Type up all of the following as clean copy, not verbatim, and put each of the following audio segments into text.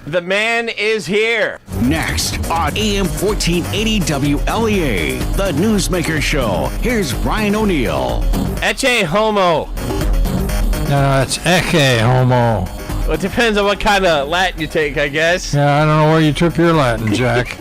The man is here. Next on AM 1480 WLEA, the Newsmaker Show. Here's Brian O'Neill. Ecce homo. No, it's ecce homo. Well, it depends on what kind of Latin you take, I guess. Yeah, I don't know where you took your Latin, Jack.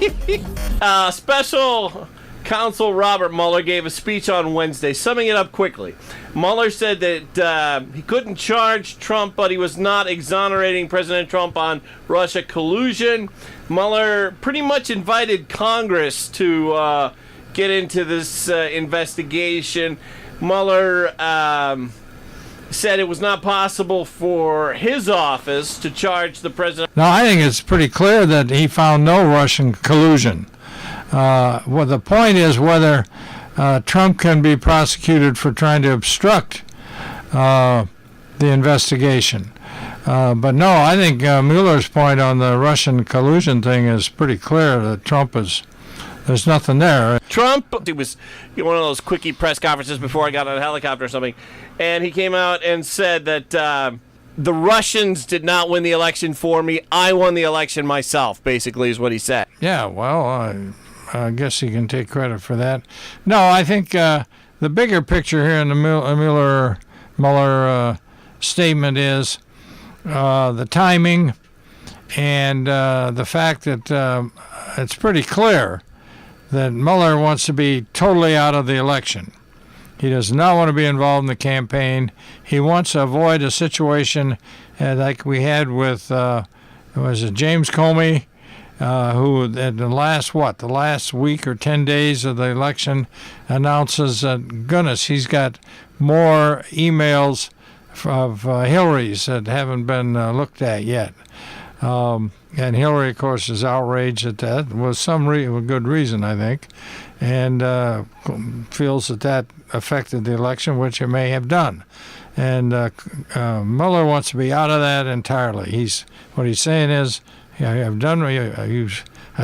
Special Counsel Robert Mueller gave a speech on Wednesday, summing it up quickly. Mueller said that he couldn't charge Trump, but he was not exonerating President Trump on Russia collusion. Mueller pretty much invited Congress to get into this investigation. Mueller said it was not possible for his office to charge the president. No, I think it's pretty clear that he found no Russian collusion. Well, the point is whether Trump can be prosecuted for trying to obstruct the investigation. But no, I think Mueller's point on the Russian collusion thing is pretty clear that there's nothing there. Trump, it was one of those quickie press conferences before I got on a helicopter or something, and he came out and said that the Russians did not win the election for me. I won the election myself, basically, is what he said. Yeah, well, I guess he can take credit for that. No, I think the bigger picture here in the Mueller statement is the timing and the fact that it's pretty clear that Mueller wants to be totally out of the election. He does not want to be involved in the campaign. He wants to avoid a situation like we had with, was it James Comey, who in the last week or 10 days of the election announces that, goodness, he's got more emails of Hillary's that haven't been looked at yet. And Hillary, of course, is outraged at that, with some good reason, I think, and feels that affected the election, which it may have done. And Mueller wants to be out of that entirely. What he's saying is, I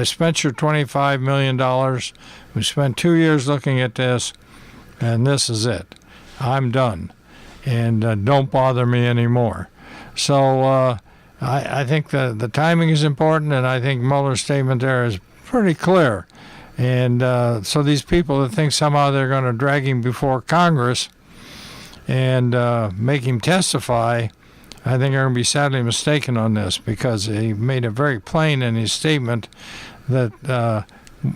spent your $25 million. We spent 2 years looking at this, and this is it. I'm done, and don't bother me anymore. So I think the timing is important, and I think Mueller's statement there is pretty clear. And so these people that think somehow they're going to drag him before Congress and make him testify, I think are going to be sadly mistaken on this, because he made it very plain in his statement that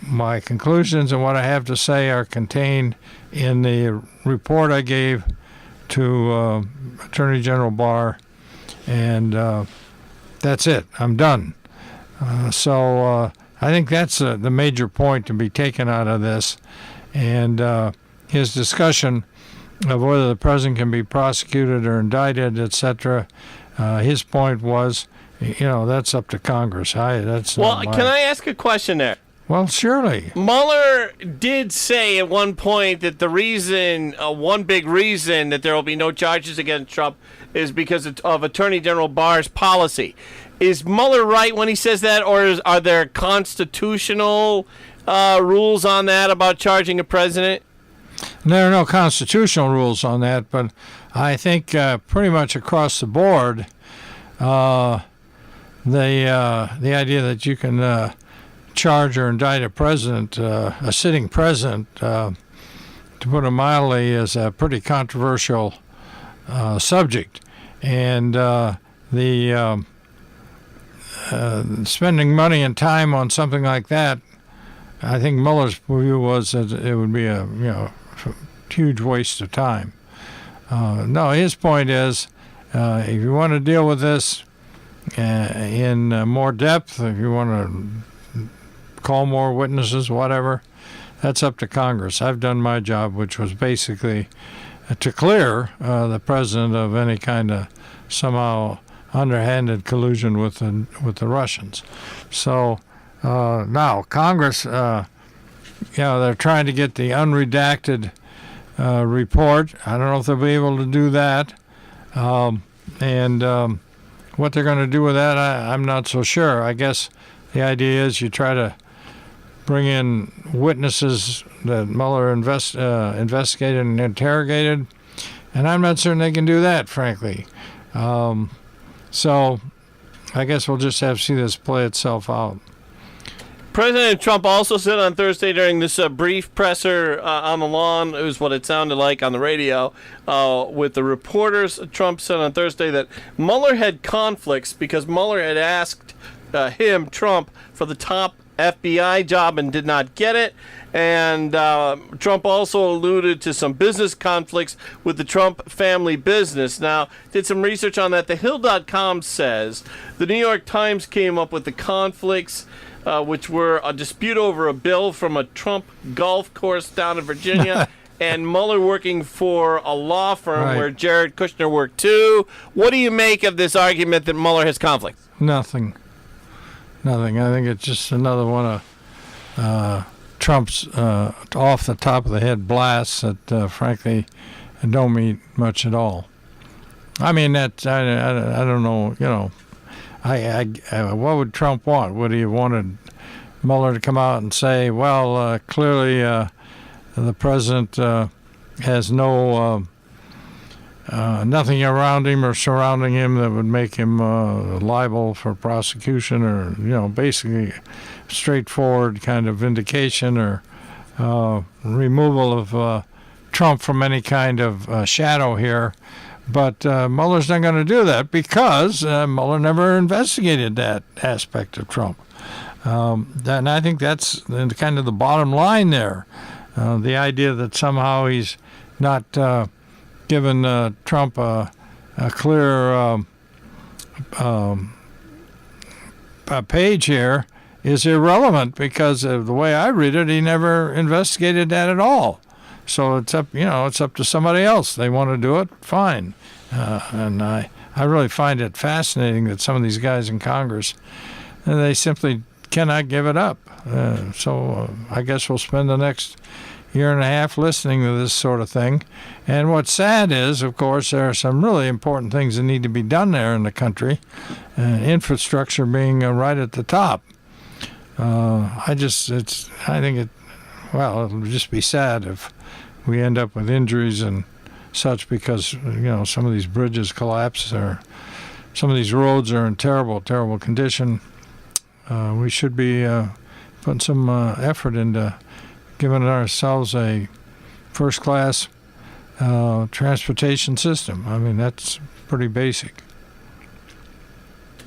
my conclusions and what I have to say are contained in the report I gave to Attorney General Barr, and that's it. I'm done. So I think that's the major point to be taken out of this. And his discussion of whether the president can be prosecuted or indicted, etc., his point was, that's up to Congress. Can I ask a question there? Well, surely. Mueller did say at one point that the reason, one big reason that there will be no charges against Trump is because of Attorney General Barr's policy. Is Mueller right when he says that, or are there constitutional rules on that about charging a president? There are no constitutional rules on that, but I think pretty much across the board, the idea that you can charge or indict a president, a sitting president, to put it mildly, is a pretty controversial subject. And the spending money and time on something like that, I think Mueller's view was that it would be a huge waste of time. No, his point is, if you want to deal with this in more depth, if you want to call more witnesses, whatever, that's up to Congress. I've done my job, which was basically to clear the president of any kind of somehow underhanded collusion with the Russians. So now Congress, they're trying to get the unredacted report. I don't know if they'll be able to do that, and what they're going to do with that, I'm not so sure. I guess the idea is you try to bring in witnesses that Mueller investigated and interrogated, and I'm not certain they can do that, frankly. So I guess we'll just have to see this play itself out. President Trump also said on Thursday during this brief presser on the lawn, it was what it sounded like on the radio, with the reporters, Trump said on Thursday that Mueller had conflicts because Mueller had asked him, Trump, for the top FBI job and did not get it. And Trump also alluded to some business conflicts with the Trump family business. Now, did some research on that. TheHill.com says the New York Times came up with the conflicts, which were a dispute over a bill from a Trump golf course down in Virginia and Mueller working for a law firm where Jared Kushner worked too. What do you make of this argument that Mueller has conflicts? Nothing. I think it's just another one of Trump's off the top of the head blasts that, frankly, don't mean much at all. I mean, I don't know, you know. What would Trump want? Would he have wanted Mueller to come out and say, well, clearly the president has nothing around him or surrounding him that would make him liable for prosecution, or, you know, basically straightforward kind of vindication or removal of Trump from any kind of shadow here. But Mueller's not going to do that because Mueller never investigated that aspect of Trump. And I think that's kind of the bottom line there. The idea that somehow he's not given Trump a clear page here is irrelevant because of the way I read it, he never investigated that at all. So it's up to somebody else. They want to do it, fine. And I really find it fascinating that some of these guys in Congress, they simply cannot give it up. So I guess we'll spend the next year and a half listening to this sort of thing. And what's sad is, of course, there are some really important things that need to be done there in the country, infrastructure being right at the top. It'll just be sad if we end up with injuries and such because, you know, some of these bridges collapse or some of these roads are in terrible, terrible condition. We should be putting some effort into giving ourselves a first-class transportation system. I mean, that's pretty basic.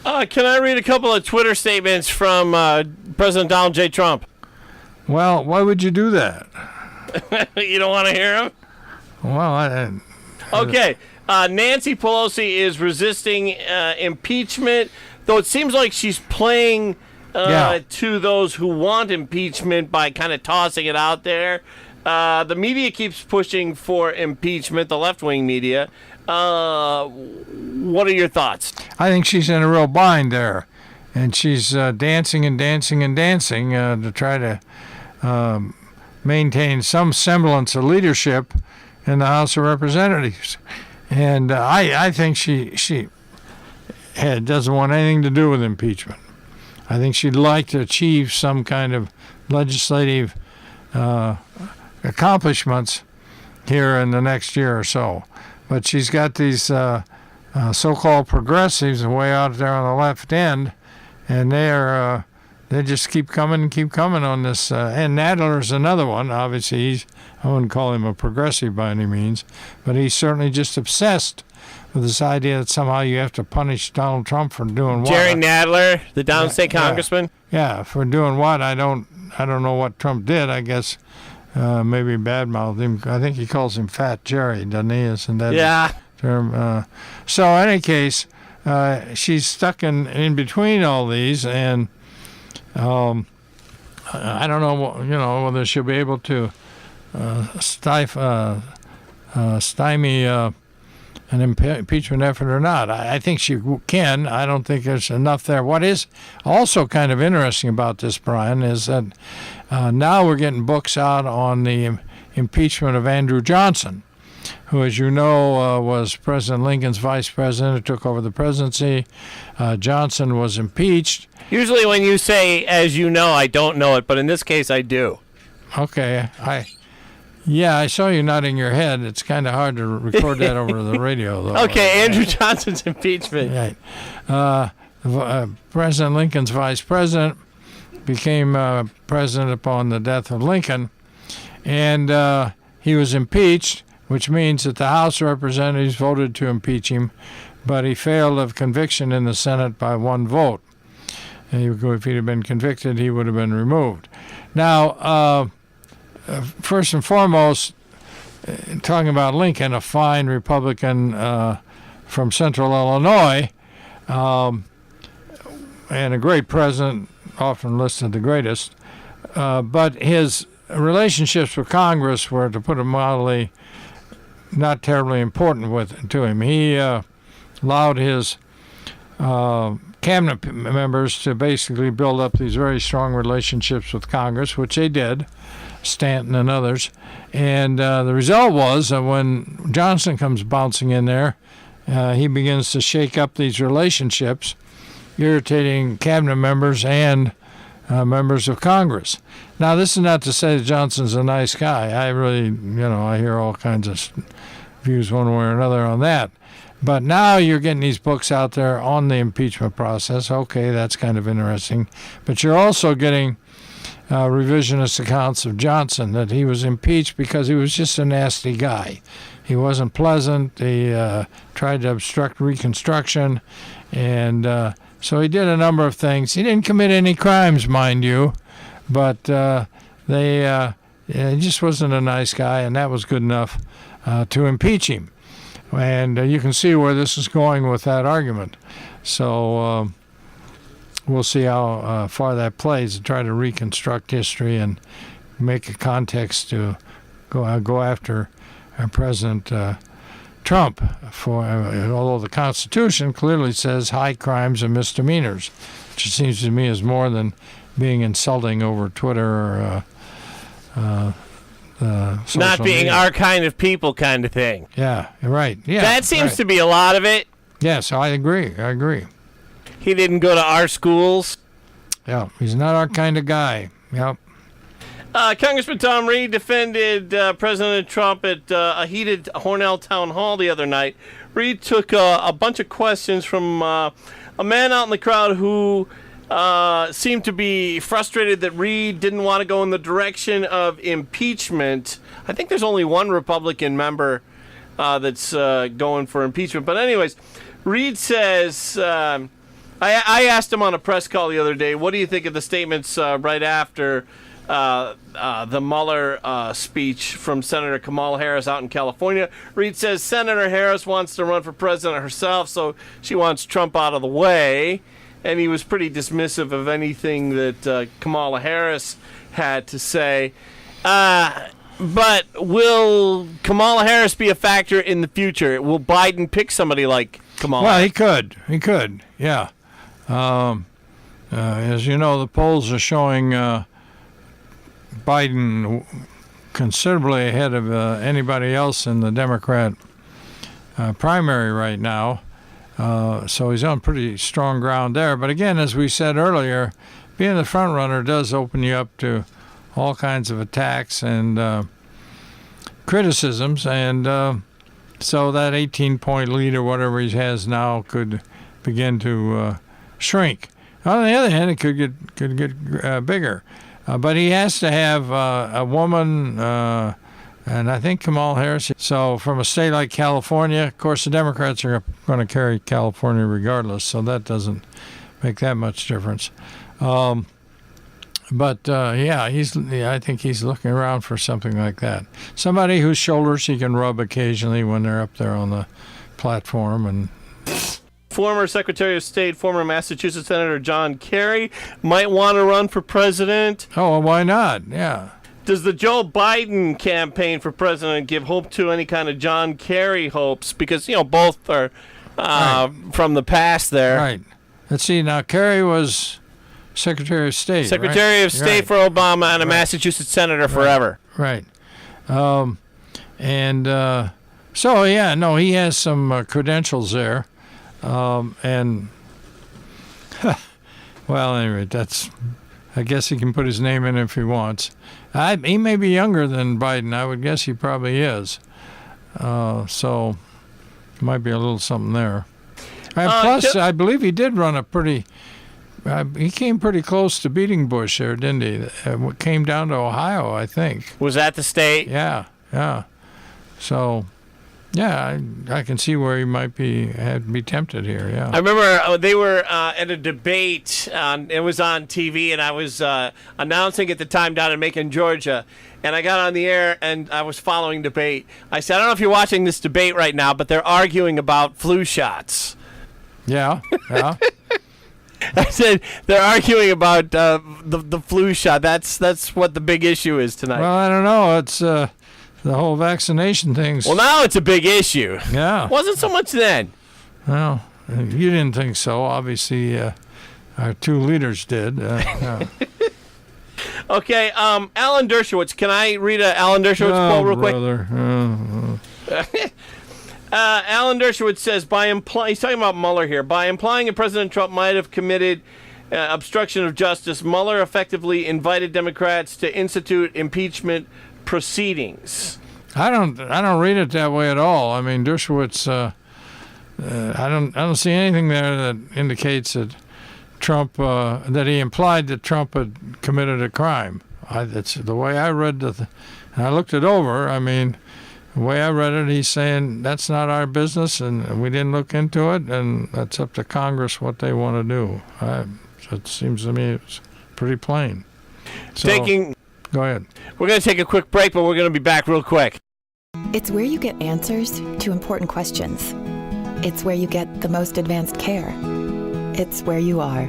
Can I read a couple of Twitter statements from President Donald J. Trump? Well, why would you do that? You don't want to hear him? Well, okay. Nancy Pelosi is resisting impeachment, though it seems like she's playing to those who want impeachment by kind of tossing it out there. The media keeps pushing for impeachment, the left-wing media. What are your thoughts? I think she's in a real bind there, and she's dancing and dancing and dancing to try to maintain some semblance of leadership in the House of Representatives. And I think she doesn't want anything to do with impeachment. I think she'd like to achieve some kind of legislative accomplishments here in the next year or so. But she's got these so-called progressives way out there on the left end, and they just keep coming on this. And Nadler's another one. Obviously, I wouldn't call him a progressive by any means, but he's certainly just obsessed with this idea that somehow you have to punish Donald Trump for doing what. Jerry Nadler, the downstate congressman? Yeah, for doing what? I don't know what Trump did. I guess maybe badmouthed him. I think he calls him Fat Jerry, doesn't he? Isn't that yeah. Term? So in any case, she's stuck in between all these, and I don't know, whether she'll be able to stymie an impeachment effort or not. I think she can. I don't think there's enough there. What is also kind of interesting about this, Brian, is that now we're getting books out on the impeachment of Andrew Johnson, who, as you know, was President Lincoln's vice president who took over the presidency. Johnson was impeached. Usually when you say, as you know, I don't know it, but in this case I do. Okay. I saw you nodding your head. It's kind of hard to record that over the radio, though. Okay, Andrew Johnson's impeachment. Right. President Lincoln's vice president, became president upon the death of Lincoln, and he was impeached, which means that the House of Representatives voted to impeach him, but he failed of conviction in the Senate by one vote. If he'd have been convicted, he would have been removed. Now, first and foremost, talking about Lincoln, a fine Republican from Central Illinois, and a great president, often listed the greatest, but his relationships with Congress were, to put it mildly, not terribly important to him. He allowed his cabinet members to basically build up these very strong relationships with Congress, which they did, Stanton and others. And the result was that when Johnson comes bouncing in there, he begins to shake up these relationships, irritating cabinet members and members of Congress. Now, this is not to say that Johnson's a nice guy. I really, I hear all kinds of views one way or another on that. But now you're getting these books out there on the impeachment process. Okay, that's kind of interesting. But you're also getting revisionist accounts of Johnson, that he was impeached because he was just a nasty guy. He wasn't pleasant. He tried to obstruct Reconstruction. And so he did a number of things. He didn't commit any crimes, mind you, but he just wasn't a nice guy, and that was good enough to impeach him. And you can see where this is going with that argument. So we'll see how far that plays, to try to reconstruct history and make a context to go after President Trump, although the Constitution clearly says high crimes and misdemeanors, which it seems to me is more than being insulting over Twitter or not being media. Our kind of people kind of thing. Yeah, right. Yeah, that seems right. to be a lot of it. Yes, I agree. He didn't go to our schools. Yeah, he's not our kind of guy. Yep. Congressman Tom Reed defended President Trump at a heated Hornell town hall the other night. Reed took a bunch of questions from a man out in the crowd who seemed to be frustrated that Reed didn't want to go in the direction of impeachment. I think there's only one Republican member that's going for impeachment. But anyways, Reed says, I asked him on a press call the other day, what do you think of the statements right after the Mueller speech from Senator Kamala Harris out in California? Reed says Senator Harris wants to run for president herself, so she wants Trump out of the way. And he was pretty dismissive of anything that Kamala Harris had to say. But will Kamala Harris be a factor in the future? Will Biden pick somebody like Kamala? Well, he could, yeah. As you know, the polls are showing Biden considerably ahead of anybody else in the Democrat primary right now. So he's on pretty strong ground there. But again, as we said earlier, being the front runner does open you up to all kinds of attacks and criticisms. And so that 18-point lead or whatever he has now could begin to shrink. On the other hand, it could get bigger. But he has to have a woman, and I think Kamala Harris. So from a state like California, of course, the Democrats are going to carry California regardless, so that doesn't make that much difference. I think he's looking around for something like that. Somebody whose shoulders he can rub occasionally when they're up there on the platform. And former Secretary of State, former Massachusetts Senator John Kerry might want to run for president. Oh, well, why not? Yeah. Does the Joe Biden campaign for president give hope to any kind of John Kerry hopes? Because, both are from the past there. Right. Let's see. Now, Kerry was Secretary of State. Secretary of State for Obama and a Massachusetts senator forever. Right. He has some credentials there. Anyway, I guess he can put his name in if he wants. He may be younger than Biden. I would guess he probably is. So might be a little something there. And plus, I believe he did run a pretty. He came pretty close to beating Bush there, didn't he? Came down to Ohio, I think. Was that the state? Yeah. So, yeah, I can see where he might be tempted here. Yeah. I remember they were at a debate. It was on TV, and I was announcing at the time down in Macon, Georgia. And I got on the air, and I was following debate. I said, I don't know if you're watching this debate right now, but they're arguing about flu shots. Yeah. I said they're arguing about the flu shot. That's what the big issue is tonight. Well, I don't know. It's the whole vaccination thing. Well, now it's a big issue. Yeah. Wasn't so much then. Well, you didn't think so. Obviously, our two leaders did. Okay, Alan Dershowitz. Can I read a Alan Dershowitz quote real quick? Alan Dershowitz says, he's talking about Mueller here. By implying that President Trump might have committed obstruction of justice, Mueller effectively invited Democrats to institute impeachment proceedings. I don't read it that way at all. I mean, Dershowitz. I don't see anything there that indicates that Trump that he implied that Trump had committed a crime. That's the way I read and I looked it over. I mean, the way I read it, he's saying that's not our business, and we didn't look into it, and that's up to Congress what they want to do. It seems to me it's pretty plain. So, go ahead. We're going to take a quick break, but we're going to be back real quick. It's where you get answers to important questions. It's where you get the most advanced care. It's where you are.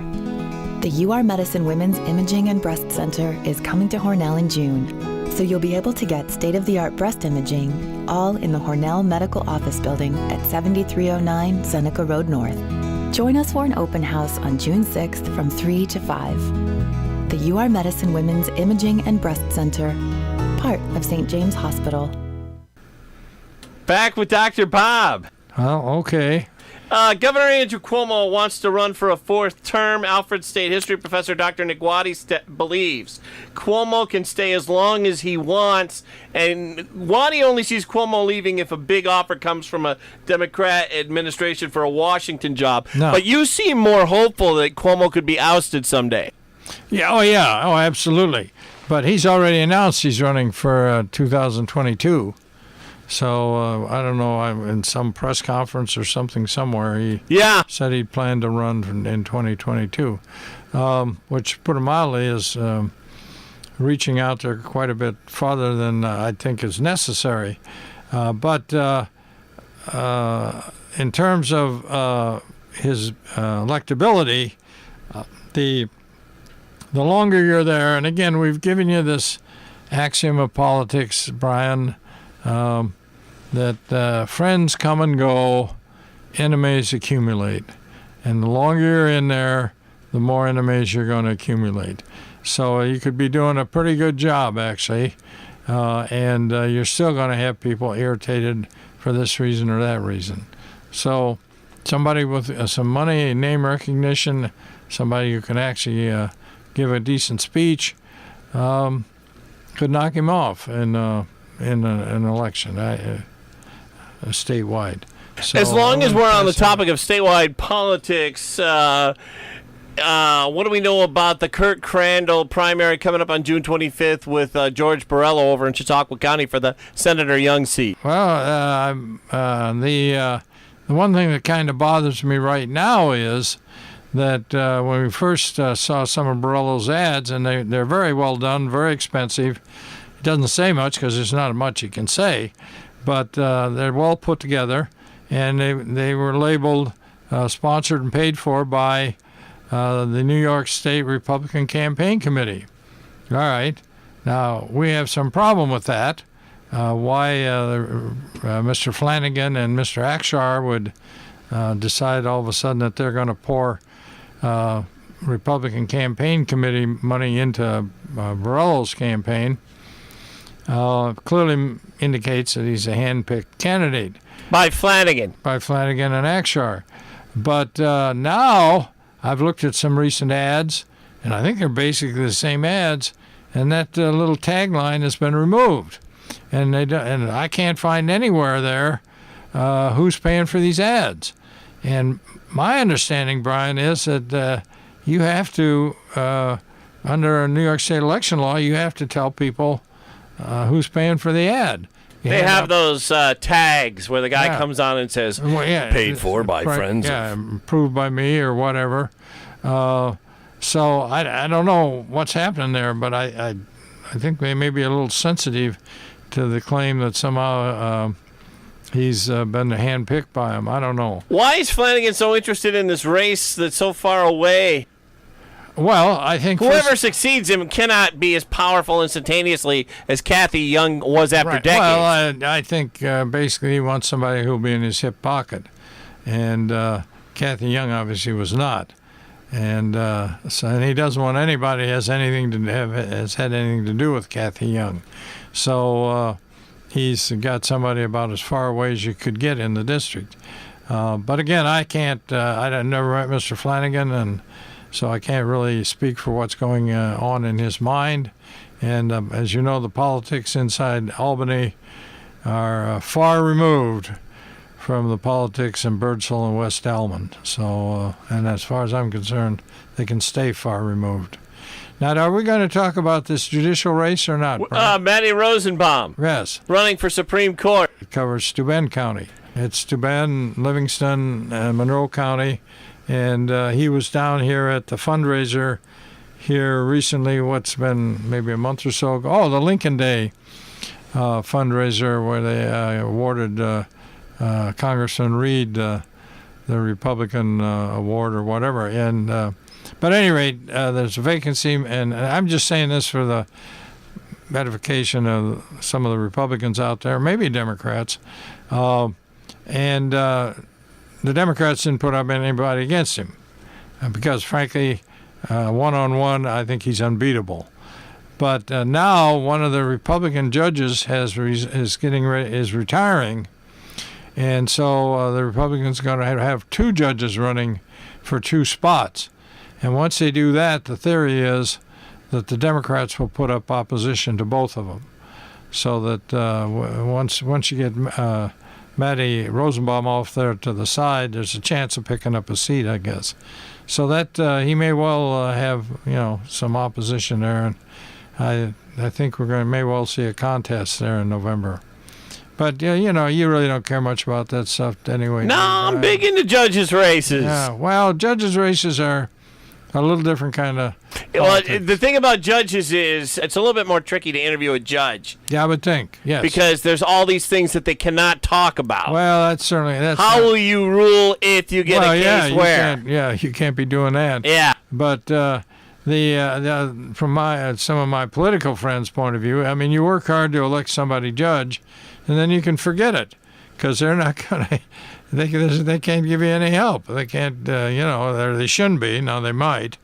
The UR Medicine Women's Imaging and Breast Center is coming to Hornell in June, so you'll be able to get state-of-the-art breast imaging all in the Hornell Medical Office Building at 7309 Seneca Road North. Join us for an open house on June 6th from 3 to 5. The UR Medicine Women's Imaging and Breast Center, part of St. James Hospital. Back with Dr. Bob. Well, okay. Governor Andrew Cuomo wants to run for a fourth term. Alfred State history professor Dr. Nick Waddy believes Cuomo can stay as long as he wants, and Waddy only sees Cuomo leaving if a big offer comes from a Democrat administration for a Washington job. No. But you seem more hopeful that Cuomo could be ousted someday. Yeah. Oh, absolutely. But he's already announced he's running for 2022. So I don't know. I'm in some press conference or something somewhere. He said he'd planned to run in 2022, which, put it mildly, is reaching out there quite a bit farther than I think is necessary. But in terms of his electability, the longer you're there, and again, we've given you this axiom of politics, Brian. That friends come and go, enemies accumulate. And the longer you're in there, the more enemies you're going to accumulate. So you could be doing a pretty good job, actually, and you're still going to have people irritated for this reason or that reason. So somebody with some money, name recognition, somebody who can actually give a decent speech could knock him off in an election, statewide. So, as long as we're on the topic of statewide politics, what do we know about the Kurt Crandall primary coming up on June 25th with George Borrello over in Chautauqua County for the Senator Young seat? Well, the one thing that kind of bothers me right now is that when we first saw some of Borrello's ads, and they're very well done, very expensive. It doesn't say much because there's not much he can say, but they're well put together, and they were labeled sponsored and paid for by the New York State Republican Campaign Committee. All right. Now, we have some problem with that. Why Mr. Flanagan and Mr. Akshar would decide all of a sudden that they're going to pour Republican Campaign Committee money into Borrello's campaign clearly indicates that he's a hand-picked candidate. By Flanagan. By Flanagan and Akshar. But now I've looked at some recent ads, and I think they're basically the same ads, and that little tagline has been removed. And I can't find anywhere there who's paying for these ads. And My understanding, Brian, is that you have to, under New York State election law, you have to tell people who's paying for the ad. They have those tags where the guy Yeah. comes on and says, Well, yeah, paid for by right, friends. Yeah, approved by me or whatever. So I don't know what's happening there, but I think they may be a little sensitive to the claim that somehow he's been handpicked by him. I don't know. Why is Flanagan so interested in this race that's so far away? Well, I think Whoever succeeds him cannot be as powerful instantaneously as Kathy Young was after right. decades. Well, I think basically he wants somebody who'll be in his hip pocket, and Kathy Young obviously was not, and and he doesn't want anybody has had anything to do with Kathy Young, so he's got somebody about as far away as you could get in the district. But again, I can't. I never met Mr. Flanagan, and so I can't really speak for what's going on in his mind. And as you know, the politics inside Albany are far removed from the politics in Birdsall and West Almond. So, and as far as I'm concerned, they can stay far removed. Now, are we going to talk about this judicial race or not, Brian? Matty Rosenbaum, Yes. running for Supreme Court. It covers Steuben County. It's Steuben, Livingston, Monroe County. And he was down here at the fundraiser here recently, what's been maybe a month or so ago. Oh, the Lincoln Day fundraiser where they awarded Congressman Reed the Republican award or whatever. And but at any rate, there's a vacancy, and I'm just saying this for the edification of some of the Republicans out there, maybe Democrats. The Democrats didn't put up anybody against him because, frankly, one-on-one, I think he's unbeatable. But now one of the Republican judges is retiring, and so the Republicans are going to have two judges running for two spots. And once they do that, the theory is that the Democrats will put up opposition to both of them, so that once you get Matty Rosenbaum off there to the side, there's a chance of picking up a seat, I guess. So that he may well have some opposition there, and I think may well see a contest there in November. But you really don't care much about that stuff anyway. No, I'm big into judges' races. Yeah, well, judges' races are a little different kind of. Well, the thing about judges is it's a little bit more tricky to interview a judge. Yeah, I would think, yes. Because there's all these things that they cannot talk about. Well, that's How will you rule if you get a case where? You can't be doing that. Yeah. But from some of my political friends' point of view, I mean, you work hard to elect somebody judge, and then you can forget it because they're not going to. They can't give you any help. They can't, they shouldn't be. Now they might,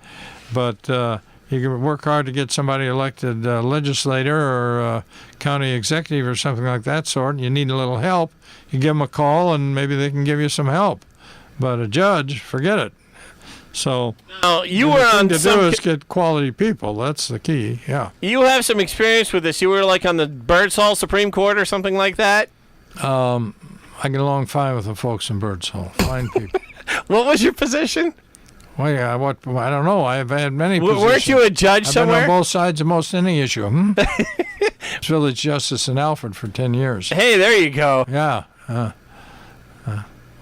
but you can work hard to get somebody elected legislator or county executive or something like that sort. And you need a little help. You give them a call, and maybe they can give you some help. But a judge, forget it. So now, you were on the thing to do is get quality people. That's the key. Yeah. You have some experience with this. You were like on the Birdsall Supreme Court or something like that. I get along fine with the folks in Birdsall. Fine people. What was your position? Well, yeah, I don't know. I've had many positions. Weren't you a judge somewhere? I've been on both sides of most any issue. Village justice in Alfred for 10 years. Hey, there you go. Yeah.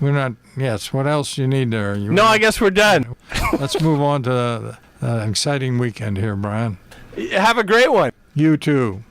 We're not. Yes. What else do you need there? I guess we're done. Let's move on to the exciting weekend here, Brian. Have a great one. You too.